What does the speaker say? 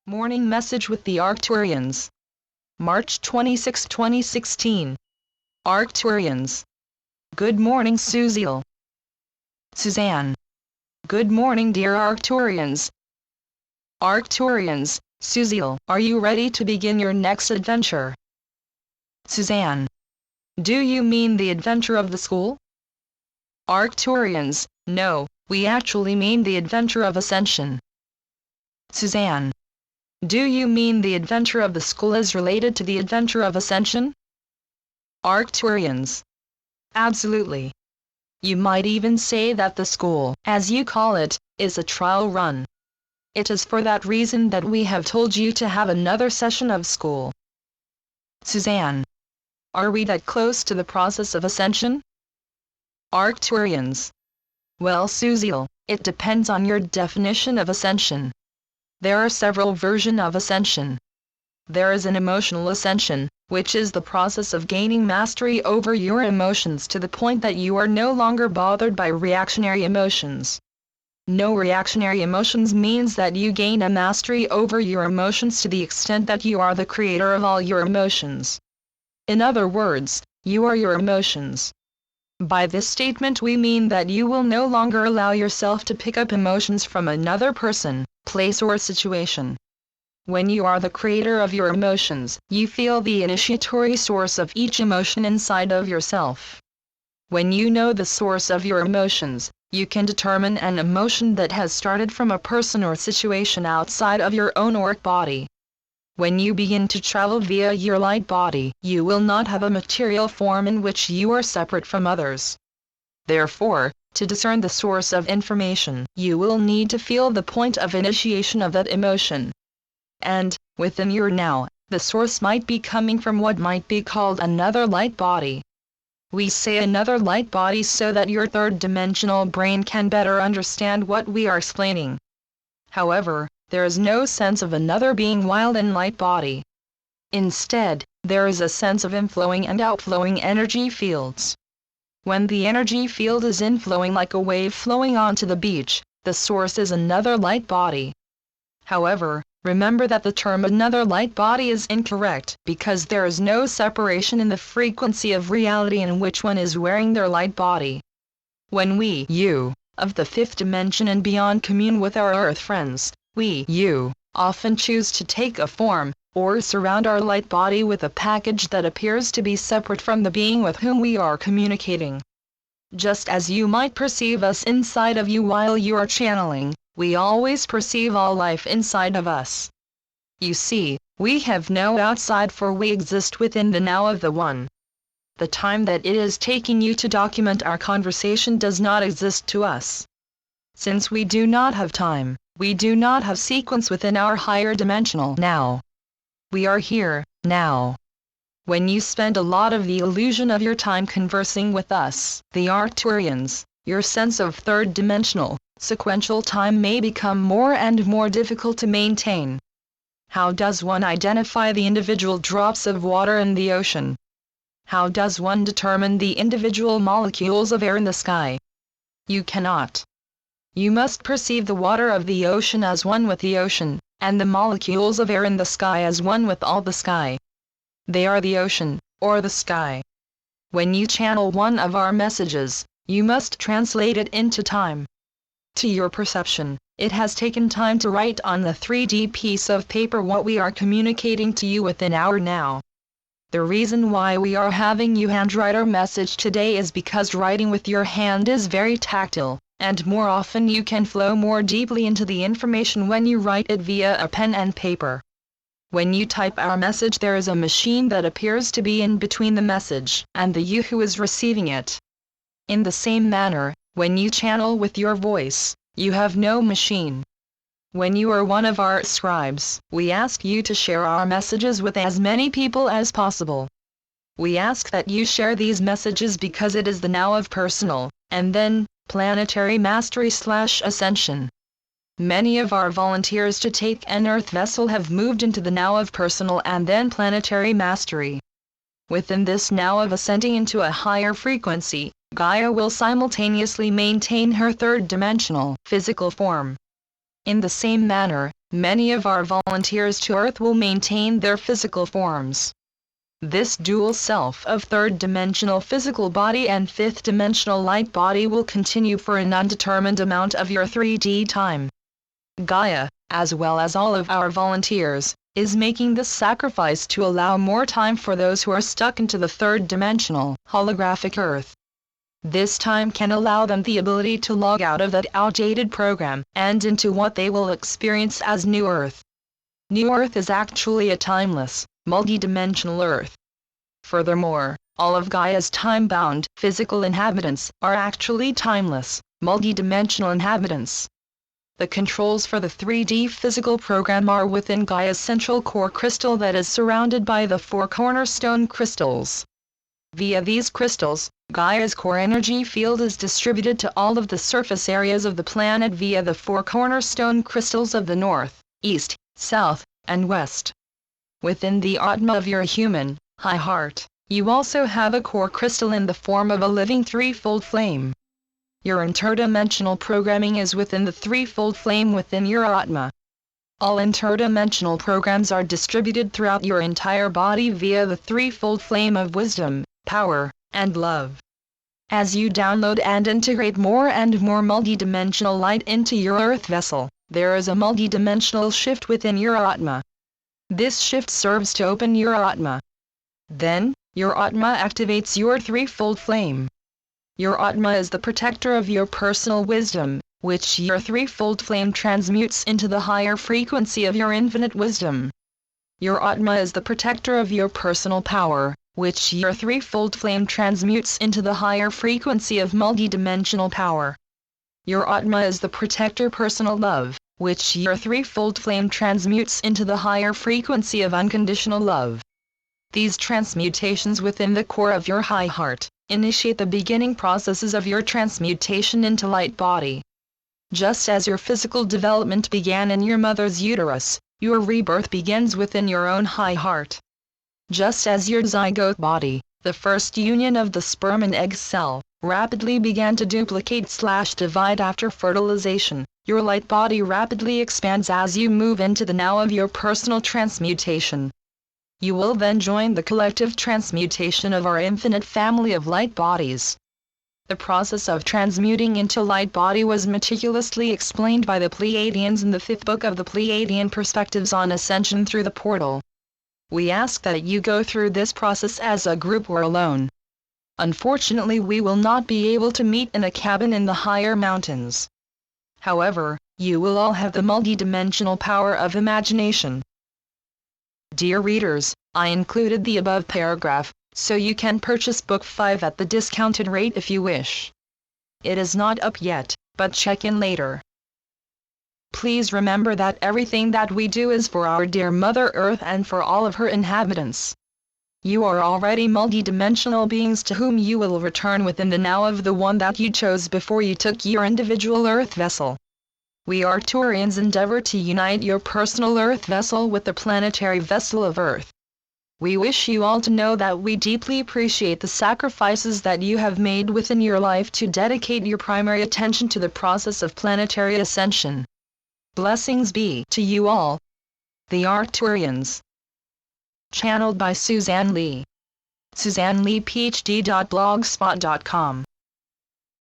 Morning message with the Arcturians. March 26, 2016. Arcturians. Good morning, Suziel. Suzanne. Good morning, dear Arcturians. Arcturians, Suziel, are you ready to begin your next adventure? Suzanne. Do you mean the adventure of the school? Arcturians, no, we actually mean the adventure of ascension. Suzanne. Do you mean the adventure of the school is related to the adventure of ascension? Arcturians. Absolutely. You might even say that the school, as you call it, is a trial run. It is for that reason that we have told you to have another session of school. Suzanne. Are we that close to the process of ascension? Arcturians. Well, Suziel, it depends on your definition of ascension. There are several versions of ascension. There is an emotional ascension, which is the process of gaining mastery over your emotions to the point that you are no longer bothered by reactionary emotions. No reactionary emotions means that you gain a mastery over your emotions to the extent that you are the creator of all your emotions. In other words, you are your emotions. By this statement we mean that you will no longer allow yourself to pick up emotions from another person, place or situation. When you are the creator of your emotions, you feel the initiatory source of each emotion inside of yourself. When you know the source of your emotions, you can determine an emotion that has started from a person or situation outside of your own auric body. When you begin to travel via your light body, you will not have a material form in which you are separate from others. Therefore, to discern the source of information, you will need to feel the point of initiation of that emotion. And, within your now, the source might be coming from what might be called another light body. We say another light body so that your third-dimensional brain can better understand what we are explaining. However, there is no sense of another being while in light body. Instead, there is a sense of inflowing and outflowing energy fields. When the energy field is inflowing like a wave flowing onto the beach, the source is another light body. However, remember that the term another light body is incorrect because there is no separation in the frequency of reality in which one is wearing their light body. When we, you, of the fifth dimension and beyond commune with our earth friends, we, you, often choose to take a form, or surround our light body with a package that appears to be separate from the being with whom we are communicating. Just as you might perceive us inside of you while you are channeling, we always perceive all life inside of us. You see, we have no outside for we exist within the now of the One. The time that it is taking you to document our conversation does not exist to us. Since we do not have time, we do not have sequence within our higher dimensional now. We are here, now. When you spend a lot of the illusion of your time conversing with us, the Arcturians, your sense of third-dimensional, sequential time may become more and more difficult to maintain. How does one identify the individual drops of water in the ocean? How does one determine the individual molecules of air in the sky? You cannot. You must perceive the water of the ocean as one with the ocean, and the molecules of air in the sky as one with all the sky. They are the ocean, or the sky. When you channel one of our messages, you must translate it into time. To your perception, it has taken time to write on the 3D piece of paper what we are communicating to you within our now. The reason why we are having you handwrite our message today is because writing with your hand is very tactile, and more often you can flow more deeply into the information when you write it via a pen and paper. When you type our message there is a machine that appears to be in between the message and the you who is receiving it. In the same manner, when you channel with your voice, you have no machine. When you are one of our scribes, we ask you to share our messages with as many people as possible. We ask that you share these messages because it is the now of personal, and then, planetary mastery/ascension. Many of our volunteers to take an Earth vessel have moved into the now of personal and then planetary mastery. Within this now of ascending into a higher frequency, Gaia will simultaneously maintain her third-dimensional physical form. In the same manner, Many of our volunteers to Earth will maintain their physical forms. This dual self of third-dimensional physical body and fifth-dimensional light body will continue for an undetermined amount of your 3D time. Gaia, as well as all of our volunteers, is making this sacrifice to allow more time for those who are stuck into the third-dimensional, holographic Earth. This time can allow them the ability to log out of that outdated program and into what they will experience as New Earth. New Earth is actually a timeless, multi-dimensional Earth. Furthermore, all of Gaia's time-bound, physical inhabitants are actually timeless, multi-dimensional inhabitants. The controls for the 3D physical program are within Gaia's central core crystal that is surrounded by the 4 cornerstone crystals. Via these crystals, Gaia's core energy field is distributed to all of the surface areas of the planet via the 4 cornerstone crystals of the North, East, South, and West. Within the Atma of your human, high heart, you also have a core crystal in the form of a living threefold flame. Your interdimensional programming is within the threefold flame within your Atma. All interdimensional programs are distributed throughout your entire body via the threefold flame of wisdom, power, and love. As you download and integrate more and more multidimensional light into your Earth vessel, there is a multidimensional shift within your Atma. This shift serves to open your Atma. Then, your Atma activates your threefold flame. Your Atma is the protector of your personal wisdom, which your threefold flame transmutes into the higher frequency of your infinite wisdom. Your Atma is the protector of your personal power, which your threefold flame transmutes into the higher frequency of multidimensional power. Your Atma is the protector personal love, which your threefold flame transmutes into the higher frequency of unconditional love. These transmutations within the core of your high heart initiate the beginning processes of your transmutation into light body. Just as your physical development began in your mother's uterus, your rebirth begins within your own high heart. Just as your zygote body, the first union of the sperm and egg cell, rapidly began to duplicate/divide after fertilization, your light body rapidly expands as you move into the now of your personal transmutation. You will then join the collective transmutation of our infinite family of light bodies. The process of transmuting into light body was meticulously explained by the Pleiadians in the 5th book of the Pleiadian Perspectives on Ascension through the Portal. We ask that you go through this process as a group or alone. Unfortunately, we will not be able to meet in a cabin in the higher mountains. However, you will all have the multidimensional power of imagination. Dear readers, I included the above paragraph, so you can purchase Book 5 at the discounted rate if you wish. It is not up yet, but check in later. Please remember that everything that we do is for our dear Mother Earth and for all of her inhabitants. You are already multidimensional beings to whom you will return within the now of the one that you chose before you took your individual Earth vessel. We Arcturians endeavor to unite your personal Earth vessel with the planetary vessel of Earth. We wish you all to know that we deeply appreciate the sacrifices that you have made within your life to dedicate your primary attention to the process of planetary ascension. Blessings be to you all. The Arcturians. Channeled by Suzanne Lee. SuzanneLeePhD.blogspot.com